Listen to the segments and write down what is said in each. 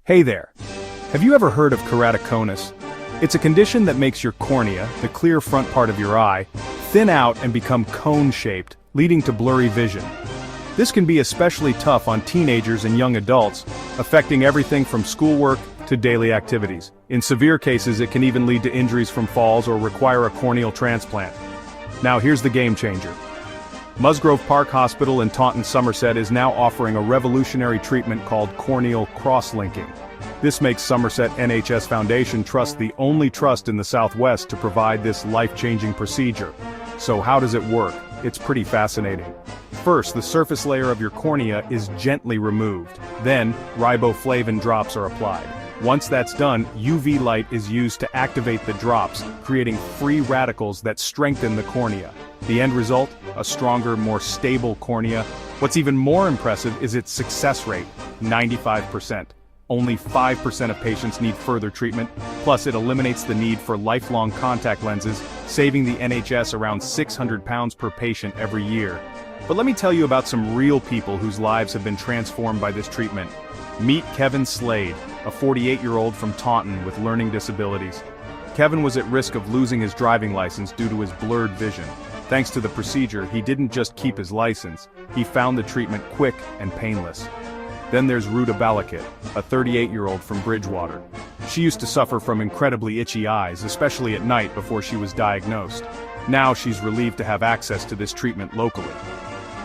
Hey there! Have you ever heard of keratoconus? It's a condition that makes your cornea, the clear front part of your eye, thin out and become cone-shaped, leading to blurry vision. This can be especially tough on teenagers and young adults, affecting everything from schoolwork to daily activities. In severe cases, it can even lead to injuries from falls or require a corneal transplant. Now here's the game changer. Musgrove Park Hospital in Taunton, Somerset is now offering a revolutionary treatment called corneal cross-linking. This makes Somerset NHS Foundation Trust the only trust in the Southwest to provide this life-changing procedure. So how does it work? It's pretty fascinating. First, the surface layer of your cornea is gently removed. Then, riboflavin drops are applied. Once that's done, UV light is used to activate the drops, creating free radicals that strengthen the cornea. The end result? A stronger, more stable cornea. What's even more impressive is its success rate, 95%. Only 5% of patients need further treatment, plus it eliminates the need for lifelong contact lenses, saving the NHS around £600 per patient every year. But let me tell you about some real people whose lives have been transformed by this treatment. Meet Kevin Slade, a 48-year-old from Taunton with learning disabilities. Kevin was at risk of losing his driving license due to his blurred vision. Thanks to the procedure, he didn't just keep his license, he found the treatment quick and painless. Then there's Ruta Balakit, a 38-year-old from Bridgewater. She used to suffer from incredibly itchy eyes, especially at night before she was diagnosed. Now she's relieved to have access to this treatment locally.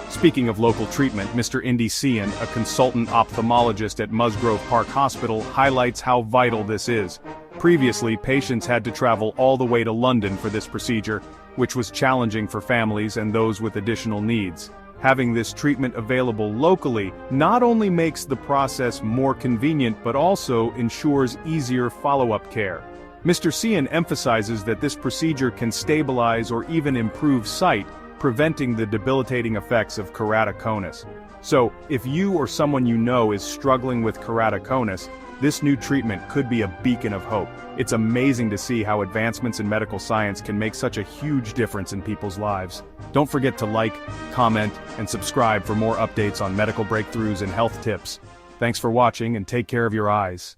Speaking of local treatment, Mr. Indy Cian, a consultant ophthalmologist at Musgrove Park Hospital, highlights how vital this is. Previously, patients had to travel all the way to London for this procedure, which was challenging for families and those with additional needs. Having this treatment available locally not only makes the process more convenient but also ensures easier follow-up care. Mr. Cian emphasizes that this procedure can stabilize or even improve sight, preventing the debilitating effects of keratoconus. So, if you or someone you know is struggling with keratoconus, this new treatment could be a beacon of hope. It's amazing to see how advancements in medical science can make such a huge difference in people's lives. Don't forget to like, comment, and subscribe for more updates on medical breakthroughs and health tips. Thanks for watching and take care of your eyes.